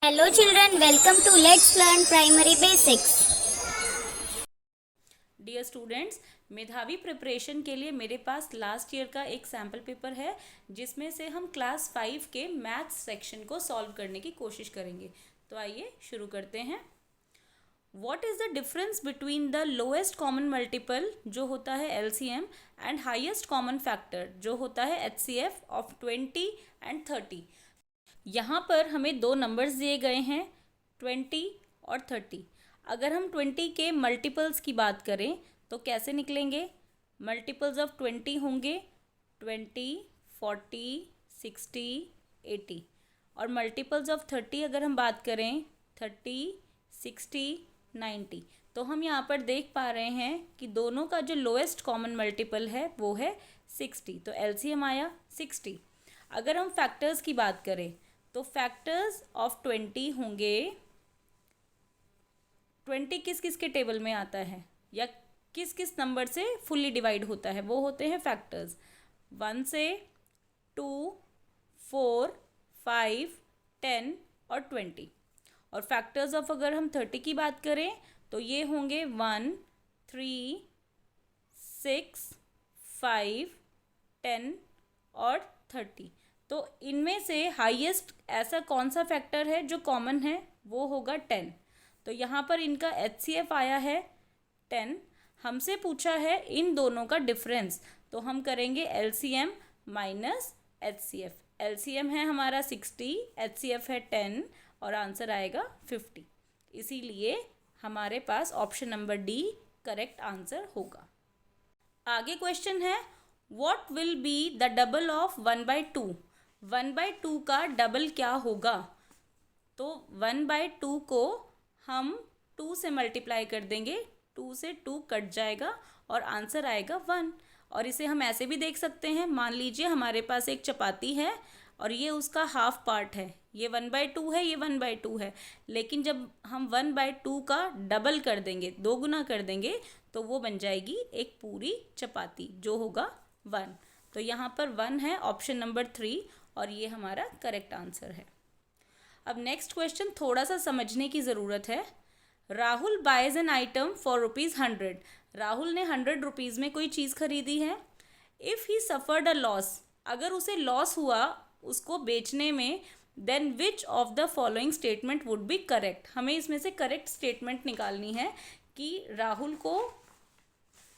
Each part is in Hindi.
Hello children, welcome to Let's Learn Primary Basics. Dear students, मेधावी प्रिपरेशन के लिए मेरे पास लास्ट ईयर का एक सैम्पल पेपर है जिसमें से हम क्लास 5 के मैथ्स सेक्शन को सॉल्व करने की कोशिश करेंगे। तो आइए शुरू करते हैं। What is the difference between the lowest common multiple जो होता है LCM and highest common factor जो होता है एचसीएफ ऑफ 20 एंड 30। यहाँ पर हमें दो नंबर्स दिए गए हैं 20 और 30। अगर हम 20 के मल्टीपल्स की बात करें तो कैसे निकलेंगे? मल्टीपल्स ऑफ 20 होंगे 20, 40, 60, 80। और मल्टीपल्स ऑफ 30 अगर हम बात करें 30, 60, 90। तो हम यहाँ पर देख पा रहे हैं कि दोनों का जो लोएस्ट कॉमन मल्टीपल है वो है 60। तो एलसीएम आया 60। अगर हम फैक्टर्स की बात करें तो फैक्टर्स ऑफ 20 होंगे 20 किस किस के टेबल में आता है या किस किस नंबर से फुल्ली डिवाइड होता है, वो होते हैं फैक्टर्स 1 से 2, 4, 5, 10 और 20। और फैक्टर्स ऑफ अगर हम 30 की बात करें तो ये होंगे 1, 3, 6, 5, 10 और 30। तो इनमें से हाईएस्ट ऐसा कौन सा फैक्टर है जो कॉमन है, वो होगा 10। तो यहाँ पर इनका एचसीएफ आया है 10। हमसे पूछा है इन दोनों का डिफरेंस, तो हम करेंगे एलसीएम माइनस एचसीएफ। एलसीएम है हमारा 60, एचसीएफ है 10 और आंसर आएगा 50। इसीलिए हमारे पास option number D correct answer होगा। आगे क्वेश्चन है what will be the double of 1/2। 1/2 का डबल क्या होगा? तो 1/2 को हम 2 से मल्टीप्लाई कर देंगे, 2 से 2 कट जाएगा और आंसर आएगा 1। और इसे हम ऐसे भी देख सकते हैं, मान लीजिए हमारे पास एक चपाती है और ये उसका हाफ पार्ट है, ये 1/2 है, ये 1/2 है। लेकिन जब हम 1/2 का डबल कर देंगे, 2 गुना कर देंगे, तो वो बन जाएगी एक पूरी चपाती जो होगा 1। तो यहाँ पर 1 है ऑप्शन नंबर 3 और ये हमारा करेक्ट आंसर है। अब नेक्स्ट क्वेश्चन थोड़ा सा समझने की ज़रूरत है। Rahul buys an item for ₹100। Rahul ने 100 रुपीज़ में कोई चीज़ खरीदी है। If he suffered a loss, अगर उसे लॉस हुआ उसको बेचने में, then which of the following statement would be correct. हमें इसमें से करेक्ट स्टेटमेंट निकालनी है कि राहुल को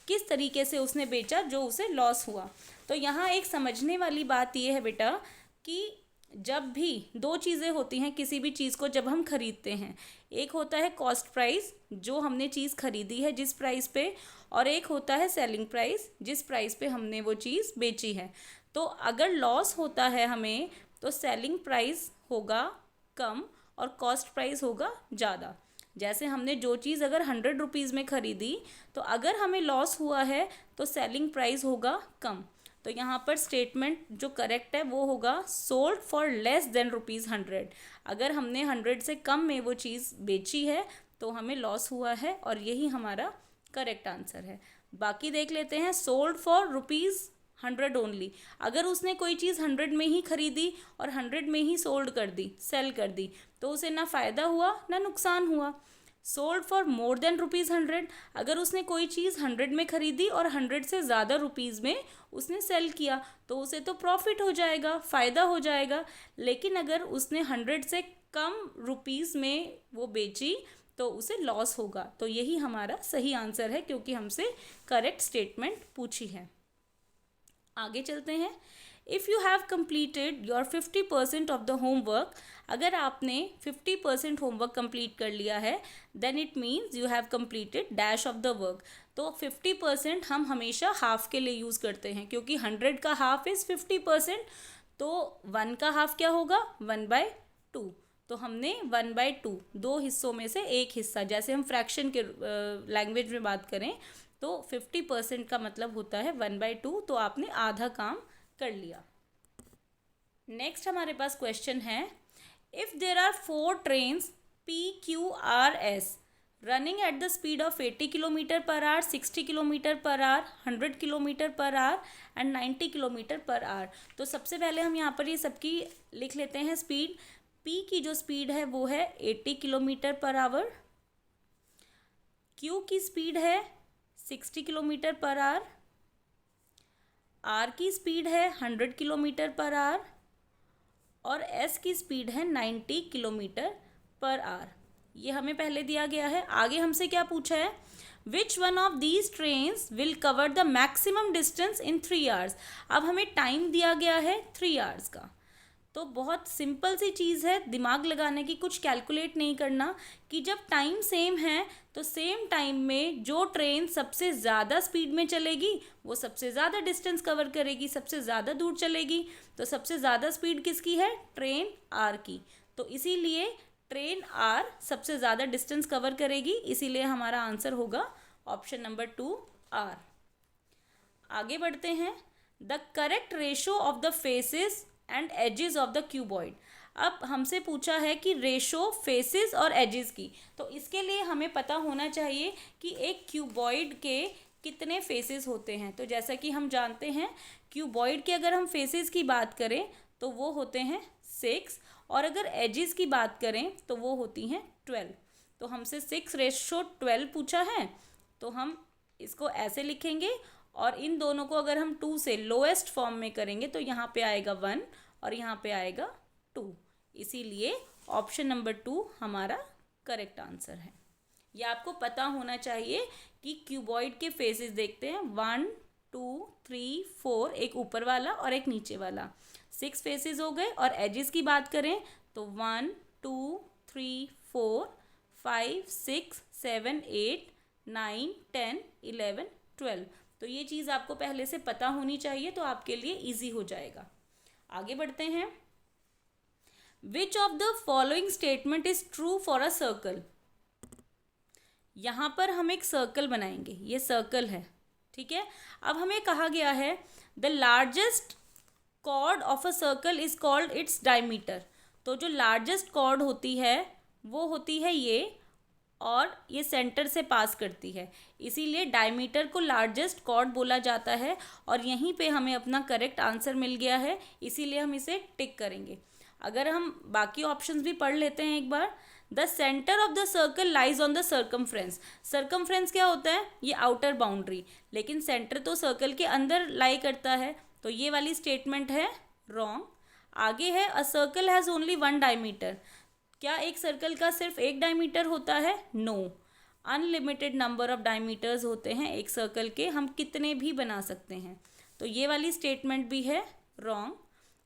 किस तरीके से उसने बेचा जो उसे लॉस हुआ। तो यहाँ एक समझने वाली बात यह है बेटा कि जब भी दो चीज़ें होती हैं किसी भी चीज़ को जब हम खरीदते हैं, एक होता है कॉस्ट प्राइस जो हमने चीज़ खरीदी है जिस प्राइस पे, और एक होता है सेलिंग प्राइस जिस प्राइस पे हमने वो चीज़ बेची है। तो अगर लॉस होता है हमें तो सेलिंग प्राइस होगा कम और कॉस्ट प्राइस होगा ज़्यादा। जैसे हमने जो चीज़ अगर 100 रुपीज़ में ख़रीदी तो अगर हमें लॉस हुआ है तो सेलिंग प्राइस होगा कम। तो यहाँ पर स्टेटमेंट जो करेक्ट है वो होगा सोल्ड फॉर लेस देन ₹100। अगर हमने 100 से कम में वो चीज़ बेची है तो हमें लॉस हुआ है और यही हमारा करेक्ट आंसर है। बाकी देख लेते हैं। सोल्ड फॉर ₹100 ओनली, अगर उसने कोई चीज़ 100 में ही खरीदी और 100 में ही सोल्ड कर दी, सेल कर दी, तो उसे ना फ़ायदा हुआ ना नुकसान हुआ। सोल्ड फॉर मोर देन ₹100, अगर उसने कोई चीज़ 100 में खरीदी और 100 से ज़्यादा रुपीज़ में उसने सेल किया तो उसे तो प्रॉफिट हो जाएगा, फ़ायदा हो जाएगा। लेकिन अगर उसने 100 से कम रुपीज़ में वो बेची तो उसे लॉस होगा। तो यही हमारा सही आंसर है क्योंकि हमसे करेक्ट स्टेटमेंट पूछी है। आगे चलते हैं। If you have completed your 50% of the homework, अगर आपने 50% होमवर्क कंप्लीट कर लिया है, then it means you have completed dash of the work. तो 50% हम हमेशा हाफ के लिए यूज़ करते हैं क्योंकि 100 का हाफ इज़ 50%। तो 1 का हाफ क्या होगा? 1/2। तो हमने 1/2 दो हिस्सों में से एक हिस्सा, जैसे हम फ्रैक्शन के लैंग्वेज में बात करें तो 50% का मतलब होता है 1/2। तो आपने आधा काम कर लिया। नेक्स्ट हमारे पास क्वेश्चन है if there are 4 trains PQRS running at the speed of 80 kilometre per hour, 60 kilometre per hour, 100 kilometre per hour and 90 kilometre per hour. तो सबसे पहले हम यहाँ पर ये सबकी लिख लेते हैं स्पीड। पी की जो स्पीड है वो है 80 किलोमीटर पर आवर, क्यू की स्पीड है 60 किलोमीटर पर आवर, आर की स्पीड है 100 किलोमीटर पर आवर और एस की स्पीड है 90 किलोमीटर पर आवर। ये हमें पहले दिया गया है। आगे हमसे क्या पूछा है, which one of these trains will cover the maximum distance in 3 hours. अब हमें टाइम दिया गया है 3 आवर्स का। तो बहुत सिंपल सी चीज़ है, दिमाग लगाने की, कुछ कैलकुलेट नहीं करना कि जब टाइम सेम है तो सेम टाइम में जो ट्रेन सबसे ज़्यादा स्पीड में चलेगी वो सबसे ज़्यादा डिस्टेंस कवर करेगी, सबसे ज़्यादा दूर चलेगी। तो सबसे ज़्यादा स्पीड किसकी है, ट्रेन आर की। तो इसीलिए ट्रेन आर सबसे ज़्यादा डिस्टेंस कवर करेगी, इसीलिए हमारा आंसर होगा ऑप्शन नंबर 2 आर। आगे बढ़ते हैं, the correct ratio of the faces and edges of the cuboid. अब हमसे पूछा है कि रेशो फेसेस और एजेस की, तो इसके लिए हमें पता होना चाहिए कि एक क्यूबॉइड के कितने फेसेस होते हैं। तो जैसा कि हम जानते हैं क्यूबॉइड के अगर हम फेसेस की बात करें तो वो होते हैं 6 और अगर एजेस की बात करें तो वो होती हैं 12। तो हमसे 6:12 पूछा है, तो हम इसको ऐसे लिखेंगे और इन दोनों को अगर हम 2 से लोएस्ट फॉर्म में करेंगे तो यहाँ पे आएगा 1 और यहाँ पे आएगा 2। इसीलिए ऑप्शन नंबर 2 हमारा करेक्ट आंसर है। ये आपको पता होना चाहिए कि क्यूबॉइड के फेसेस देखते हैं 1 2 3 4, एक ऊपर वाला और एक नीचे वाला, 6 फेसेस हो गए। और एजेस की बात करें तो 1 2 3 4 5 6 7 8 9 10 11 12। तो ये चीज़ आपको पहले से पता होनी चाहिए, तो आपके लिए इजी हो जाएगा। आगे बढ़ते हैं, विच of the following statement is true for a circle. यहाँ पर हम एक सर्कल बनाएंगे, ये सर्कल है, ठीक है। अब हमें कहा गया है the largest chord of a circle is called its diameter. तो जो लार्जेस्ट कॉर्ड होती है वो होती है ये, और ये सेंटर से पास करती है, इसीलिए डायमीटर को लार्जेस्ट कॉर्ड बोला जाता है। और यहीं पे हमें अपना करेक्ट आंसर मिल गया है, इसीलिए हम इसे टिक करेंगे। अगर हम बाकी ऑप्शंस भी पढ़ लेते हैं एक बार, the centre of the circle lies on the circumference. Circumference क्या होता है, ये आउटर बाउंड्री, लेकिन सेंटर तो सर्कल के अंदर लाई करता है, तो ये वाली स्टेटमेंट है रॉन्ग। आगे है, a circle has only 1 diameter. क्या एक सर्कल का सिर्फ एक डायमीटर होता है, no, unlimited number of diameters होते हैं एक सर्कल के, हम कितने भी बना सकते हैं। तो ये वाली स्टेटमेंट भी है wrong.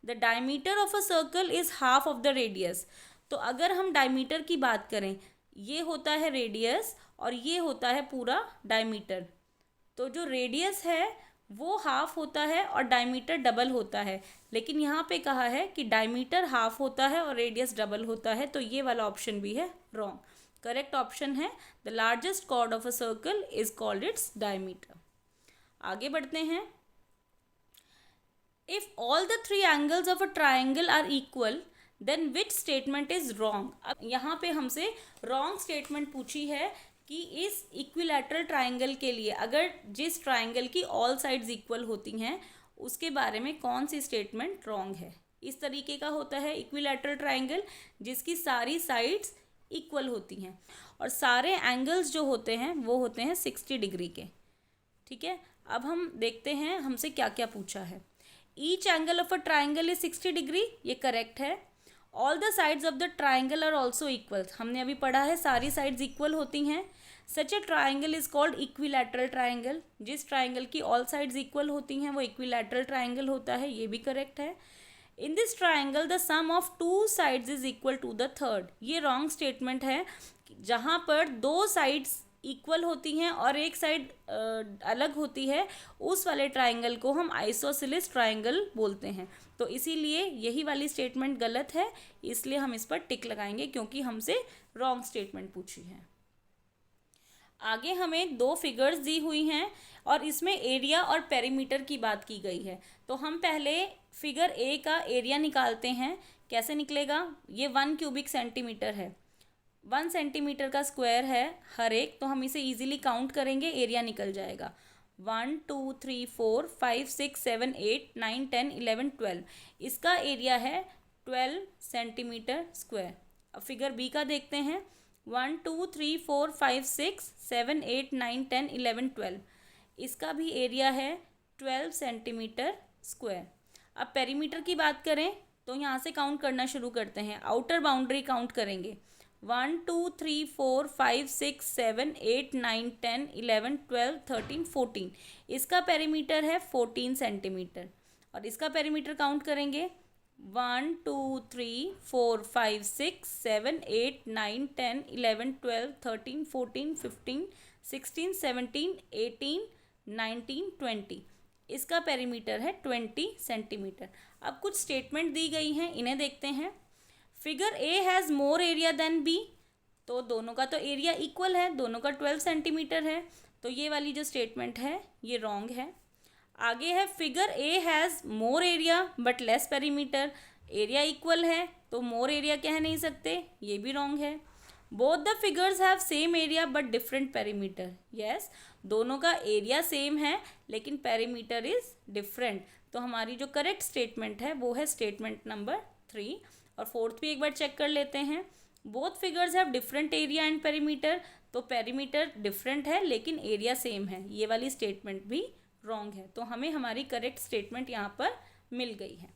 The diameter of a circle is half of the radius. तो अगर हम डायमीटर की बात करें, ये होता है रेडियस और ये होता है पूरा डायमीटर। तो जो रेडियस है वो हाफ होता है और डायमीटर डबल होता है, लेकिन यहाँ पे कहा है कि डायमीटर हाफ होता है और रेडियस डबल होता है, तो ये वाला ऑप्शन भी है रॉन्ग। करेक्ट ऑप्शन है the largest chord of a circle is called its diameter. आगे बढ़ते हैं, if all the 3 angles of a triangle are equal then which statement is wrong. अब यहाँ पे हमसे रॉन्ग स्टेटमेंट पूछी है कि इस इक्विलैटरल ट्राइंगल के लिए अगर जिस ट्राइंगल की ऑल साइड्स इक्वल होती हैं उसके बारे में कौन सी स्टेटमेंट रॉन्ग है। इस तरीके का होता है इक्विलैटरल ट्राइंगल जिसकी सारी साइड्स इक्वल होती हैं और सारे एंगल्स जो होते हैं वो होते हैं 60 डिग्री के, ठीक है। अब हम देखते हैं हमसे क्या क्या पूछा है। Each angle of a triangle is 60 degree, ये करेक्ट है। All the sides of the triangle are also equal, हमने अभी पढ़ा है सारी साइड्स इक्वल होती हैं। Such a triangle is called equilateral triangle, जिस ट्राइंगल की ऑल साइड्स इक्वल होती हैं वो इक्विलैटरल ट्राइंगल होता है, ये भी करेक्ट है। In this triangle the sum of 2 sides is equal to the third, ये रॉन्ग स्टेटमेंट है। जहाँ पर 2 साइड्स इक्वल होती हैं और एक साइड अलग होती है, उस वाले ट्राइंगल को हम आइसोसेलेस ट्राइंगल बोलते हैं। तो इसीलिए यही वाली स्टेटमेंट गलत है, इसलिए हम इस पर टिक लगाएंगे क्योंकि हमसे रॉन्ग स्टेटमेंट पूछी है। आगे हमें 2 फिगर्स दी हुई हैं और इसमें एरिया और पेरीमीटर की बात की गई है। तो हम पहले फिगर ए का एरिया निकालते हैं। कैसे निकलेगा, ये 1 क्यूबिक सेंटीमीटर है, 1 सेंटीमीटर का स्क्वायर है हर एक, तो हम इसे इजीली काउंट करेंगे, एरिया निकल जाएगा 1 2 3 4 5 6 7 8 9 10 11 12। इसका एरिया है 12 सेंटीमीटर स्क्वायर। अब फिगर बी का देखते हैं। 1 2 3 4 5 6 7 8 9 10 11 12, इसका भी एरिया है 12 सेंटीमीटर स्क्वायर। अब पेरीमीटर की बात करें तो यहाँ से काउंट करना शुरू करते हैं। आउटर बाउंड्री काउंट करेंगे। 1 2 3 4 5 6 7 8 9 10 11 12 13 14, इसका पेरीमीटर है 14 सेंटीमीटर। और इसका पेरीमीटर काउंट करेंगे। 1 2 3 4 5 6 7 8 9 10 11 12 13 14 15 16 17 18 19 20, इसका पेरीमीटर है 20 सेंटीमीटर। अब कुछ स्टेटमेंट दी गई हैं, इन्हें देखते हैं। Figure A has more area than B, तो दोनों का तो एरिया इक्वल है, दोनों का 12 सेंटीमीटर है, तो ये वाली जो स्टेटमेंट है ये रॉन्ग है। आगे है figure A has more area but less perimeter, area equal है तो मोर एरिया कह नहीं सकते, ये भी रॉन्ग है। Both the figures have same area but different perimeter, yes, दोनों का एरिया सेम है लेकिन पेरीमीटर इज डिफरेंट, तो हमारी जो करेक्ट स्टेटमेंट है वो है स्टेटमेंट नंबर 3। और फोर्थ भी एक बार चेक कर लेते हैं। Both figures have different area and perimeter, तो पेरीमीटर डिफरेंट है लेकिन एरिया सेम है, ये वाली स्टेटमेंट भी रॉन्ग है, तो हमें हमारी करेक्ट स्टेटमेंट यहाँ पर मिल गई है।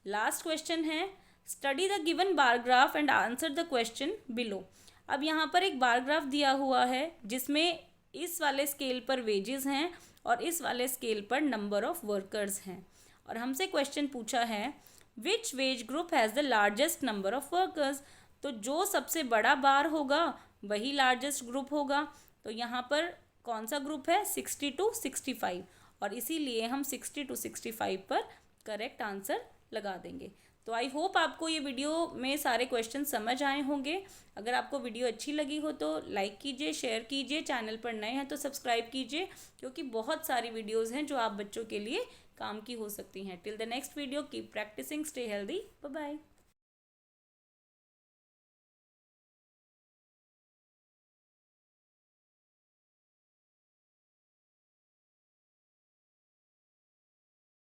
लास्ट क्वेश्चन है, study the given bar graph and answer the question below. अब यहाँ पर एक बार ग्राफ दिया हुआ है जिसमें इस वाले स्केल पर वेजेस हैं और इस वाले स्केल पर नंबर ऑफ वर्कर्स हैं, और हमसे क्वेश्चन पूछा है which ways group has the largest number of workers, तो जो सबसे बड़ा बार होगा वही लार्जेस्ट ग्रुप होगा। तो यहाँ पर कौन सा ग्रुप है, 60 to 65, और इसीलिए हम 60 to 65 पर करेक्ट आंसर लगा देंगे। तो आई होप आपको ये वीडियो में सारे क्वेश्चन समझ आए होंगे। अगर आपको वीडियो अच्छी लगी हो तो लाइक कीजिए, शेयर कीजिए, चैनल पर नए हैं तो सब्सक्राइब कीजिए, क्योंकि बहुत सारी वीडियोस हैं जो आप बच्चों के लिए काम की हो सकती हैं। Till the next video, keep practising, stay healthy, bye bye.